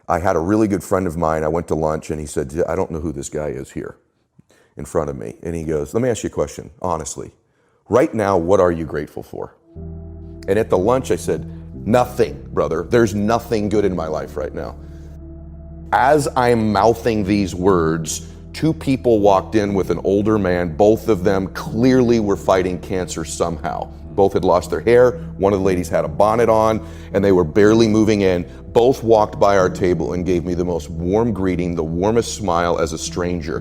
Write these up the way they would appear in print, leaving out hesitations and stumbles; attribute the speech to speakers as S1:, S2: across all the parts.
S1: I had a really good friend of mine. I went to lunch and he said, I don't know who this guy is here in front of me. And he goes, let me ask you a question, honestly. Right now, what are you grateful for? And at the lunch, I said, nothing, brother. There's nothing good in my life right now. As I'm mouthing these words, two people walked in with an older man. Both of them clearly were fighting cancer somehow. Both had lost their hair. One of the ladies had a bonnet on and they were barely moving in. Both walked by our table and gave me the most warm greeting, the warmest smile as a stranger.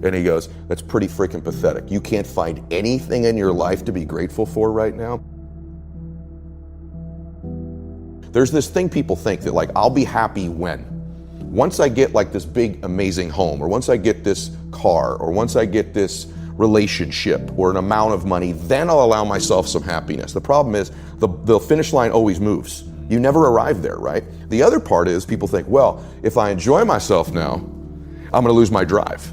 S1: And he goes, that's pretty freaking pathetic. You can't find anything in your life to be grateful for right now? There's this thing people think that like, I'll be happy when? Once I get like this big, amazing home, or once I get this car, or once I get this relationship or an amount of money, then I'll allow myself some happiness. The problem is the finish line always moves. You never arrive there, right? The other part is people think, well, if I enjoy myself now, I'm gonna lose my drive.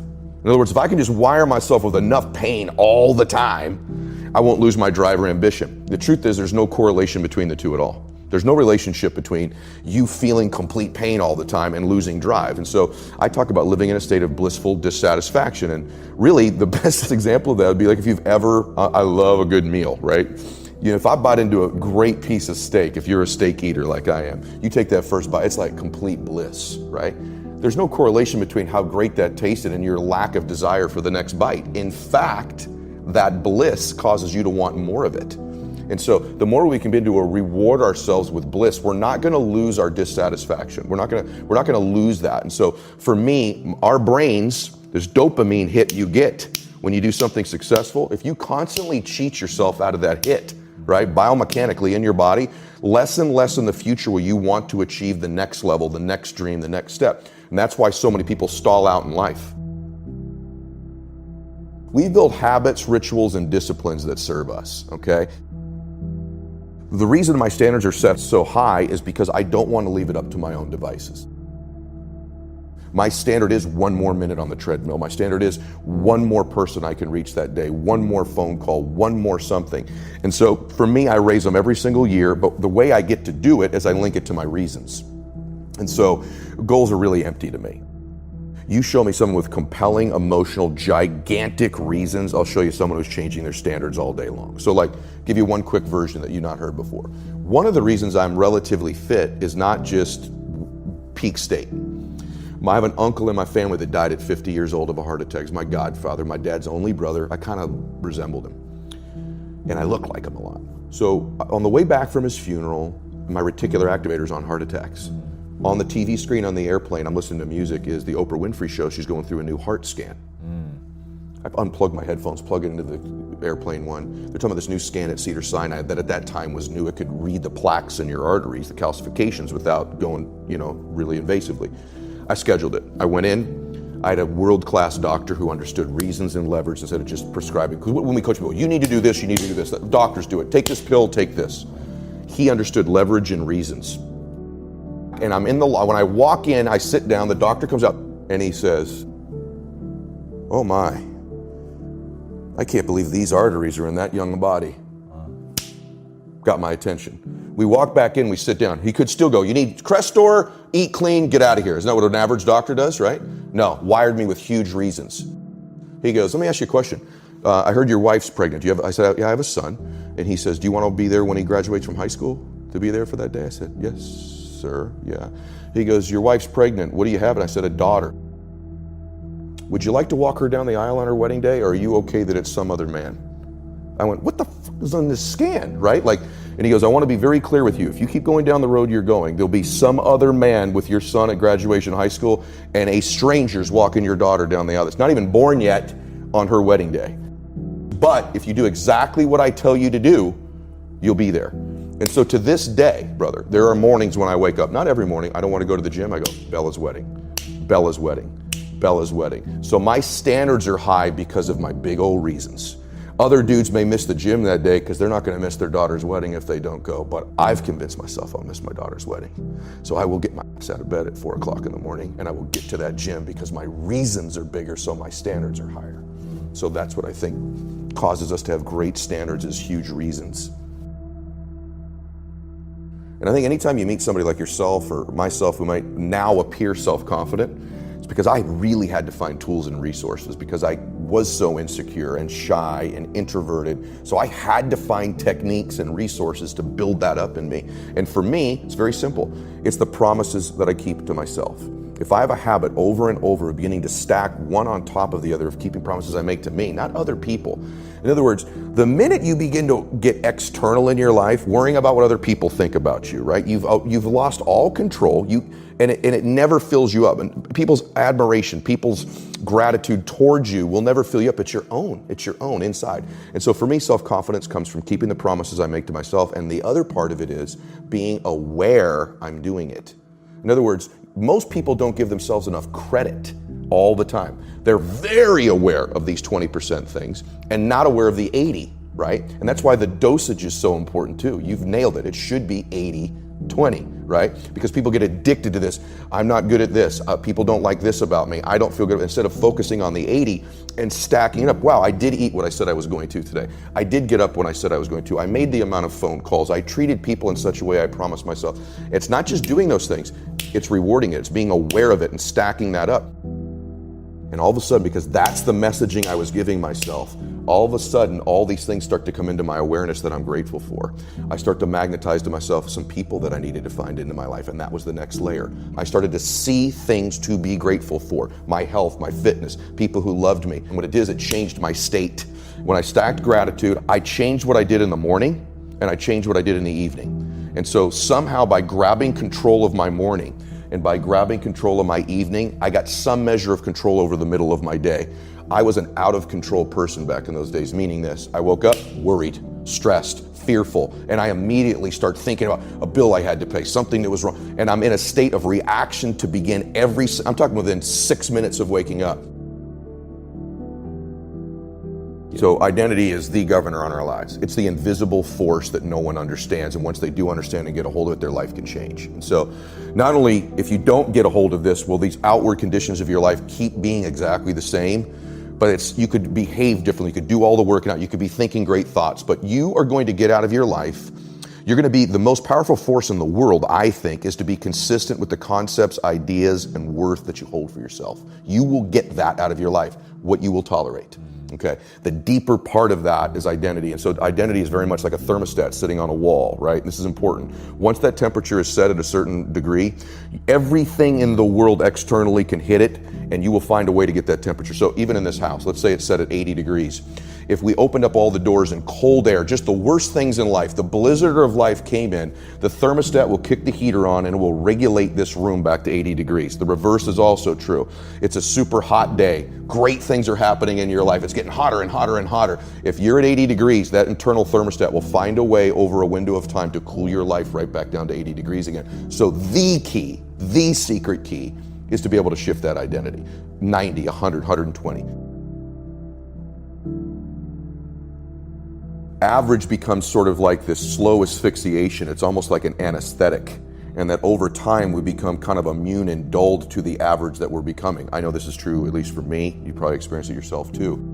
S1: In other words, if I can just wire myself with enough pain all the time, I won't lose my drive or ambition. The truth is there's no correlation between the two at all. There's no relationship between you feeling complete pain all the time and losing drive. And so I talk about living in a state of blissful dissatisfaction. And really the best example of that would be like if you've ever, I love a good meal, right? You know, if I bite into a great piece of steak, if you're a steak eater like I am, you take that first bite, it's like complete bliss, right? There's no correlation between how great that tasted and your lack of desire for the next bite. In fact, that bliss causes you to want more of it. And so the more we can begin to reward ourselves with bliss, we're not going to lose our dissatisfaction. We're not going to lose that. And so for me, our brains, this dopamine hit you get when you do something successful, if you constantly cheat yourself out of that hit, right, biomechanically in your body, less and less in the future will you want to achieve the next level, the next dream, the next step. And that's why so many people stall out in life. We build habits, rituals, and disciplines that serve us, okay? The reason my standards are set so high is because I don't want to leave it up to my own devices. My standard is one more minute on the treadmill. My standard is one more person I can reach that day, one more phone call, one more something. And so for me, I raise them every single year, but the way I get to do it is I link it to my reasons. And so goals are really empty to me. You show me someone with compelling, emotional, gigantic reasons, I'll show you someone who's changing their standards all day long. So like, give you one quick version that you've not heard before. One of the reasons I'm relatively fit is not just peak state. I have an uncle in my family that died at 50 years old of a heart attack. He's my godfather, my dad's only brother. I kind of resembled him. And I look like him a lot. So on the way back from his funeral, my reticular activator's on heart attacks. On the TV screen on the airplane, I'm listening to music, is the Oprah Winfrey show. She's going through a new heart scan. I've unplugged my headphones, plug it into the airplane one. They're talking about this new scan at Cedars-Sinai that at that time was new. It could read the plaques in your arteries, the calcifications, without going, really invasively. I scheduled it. I went in. I had a world-class doctor who understood reasons and leverage instead of just prescribing. Because when we coach people, you need to do this, you need to do this. Doctors do it. Take this pill, take this. He understood leverage and reasons. And I'm in the, when I walk in, I sit down, the doctor comes out and he says, oh my, I can't believe these arteries are in that young body. Got my attention. We walk back in, we sit down. He could still go, you need Crestor, eat clean, get out of here. Isn't that what an average doctor does, right? No, wired me with huge reasons. He goes, let me ask you a question. I heard your wife's pregnant. I said, yeah, I have a son. And he says, do you want to be there when he graduates from high school to be there for that day? I said, yes, sir, yeah. He goes, your wife's pregnant. What do you have? And I said, a daughter. Would you like to walk her down the aisle on her wedding day, or are you okay that it's some other man? I went, what the fuck is on this scan, right? And he goes, I want to be very clear with you. If you keep going down the road you're going, there'll be some other man with your son at graduation high school, and a stranger's walking your daughter down the aisle that's not even born yet on her wedding day. But if you do exactly what I tell you to do, you'll be there. And so to this day, brother, there are mornings when I wake up, not every morning, I don't want to go to the gym, I go, Bella's wedding, Bella's wedding, Bella's wedding. So my standards are high because of my big old reasons. Other dudes may miss the gym that day because they're not going to miss their daughter's wedding if they don't go. But I've convinced myself I'll miss my daughter's wedding. So I will get my ass out of bed at 4 o'clock in the morning and I will get to that gym because my reasons are bigger, so my standards are higher. So that's what I think causes us to have great standards, is huge reasons. And I think anytime you meet somebody like yourself or myself who might now appear self-confident, it's because I really had to find tools and resources because I was so insecure and shy and introverted. So I had to find techniques and resources to build that up in me. And for me, it's very simple. It's the promises that I keep to myself. If I have a habit over and over of beginning to stack one on top of the other, of keeping promises I make to me, not other people. In other words, the minute you begin to get external in your life, worrying about what other people think about you, right? You've lost all control. And it never fills you up. And people's admiration, people's gratitude towards you will never fill you up. It's your own. It's your own inside. And so for me, self-confidence comes from keeping the promises I make to myself. And the other part of it is being aware I'm doing it. In other words, most people don't give themselves enough credit all the time. They're very aware of these 20% things and not aware of the 80, right? And that's why the dosage is so important too. You've nailed it. It should be 80-20, right? Because people get addicted to this. I'm not good at this. People don't like this about me. I don't feel good. Instead of focusing on the 80 and stacking it up. Wow, I did eat what I said I was going to today. I did get up when I said I was going to. I made the amount of phone calls. I treated people in such a way I promised myself. It's not just doing those things. It's rewarding it. It's being aware of it and stacking that up. And all of a sudden, because that's the messaging I was giving myself, all of a sudden, all these things start to come into my awareness that I'm grateful for. I start to magnetize to myself some people that I needed to find into my life, and that was the next layer. I started to see things to be grateful for. My health, my fitness, people who loved me. And what it did is it changed my state. When I stacked gratitude, I changed what I did in the morning, and I changed what I did in the evening. And so somehow by grabbing control of my morning, and by grabbing control of my evening, I got some measure of control over the middle of my day. I was an out of control person back in those days, meaning this. I woke up worried, stressed, fearful, and I immediately start thinking about a bill I had to pay, something that was wrong. And I'm in a state of reaction to begin I'm talking within 6 minutes of waking up. So identity is the governor on our lives. It's the invisible force that no one understands. And once they do understand and get a hold of it, their life can change. And so not only if you don't get a hold of this, will these outward conditions of your life keep being exactly the same, but you could behave differently. You could do all the working out. You could be thinking great thoughts, but you are going to get out of your life. You're going to be the most powerful force in the world, I think, is to be consistent with the concepts, ideas, and worth that you hold for yourself. You will get that out of your life, what you will tolerate. Okay. The deeper part of that is identity. And so identity is very much like a thermostat sitting on a wall, right? This is important. Once that temperature is set at a certain degree, everything in the world externally can hit it, and you will find a way to get that temperature. So even in this house, let's say it's set at 80 degrees. If we opened up all the doors and cold air, just the worst things in life, the blizzard of life came in, the thermostat will kick the heater on and it will regulate this room back to 80 degrees. The reverse is also true. It's a super hot day. Great things are happening in your life. It's getting hotter and hotter and hotter. If you're at 80 degrees, that internal thermostat will find a way over a window of time to cool your life right back down to 80 degrees again. So the key, the secret key, is to be able to shift that identity. 90, 100, 120. Average becomes sort of like this slow asphyxiation. It's almost like an anesthetic. And that over time we become kind of immune and dulled to the average that we're becoming. I know this is true, at least for me. You probably experience it yourself too.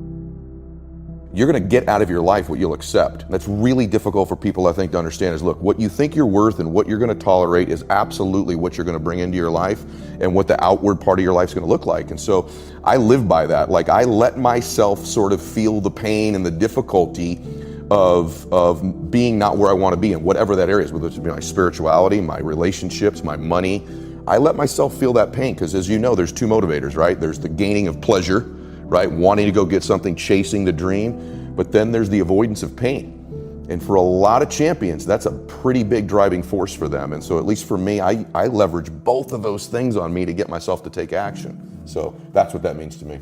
S1: You're going to get out of your life what you'll accept. That's really difficult for people, I think, to understand is, look, what you think you're worth and what you're going to tolerate is absolutely what you're going to bring into your life and what the outward part of your life is going to look like. And so I live by that. Like, I let myself sort of feel the pain and the difficulty of being not where I want to be in whatever that area is, whether it's my spirituality, my relationships, my money. I let myself feel that pain because, as you know, there's two motivators, right? There's the gaining of pleasure, right? Wanting to go get something, chasing the dream. But then there's the avoidance of pain. And for a lot of champions, that's a pretty big driving force for them. And so at least for me, I leverage both of those things on me to get myself to take action. So that's what that means to me.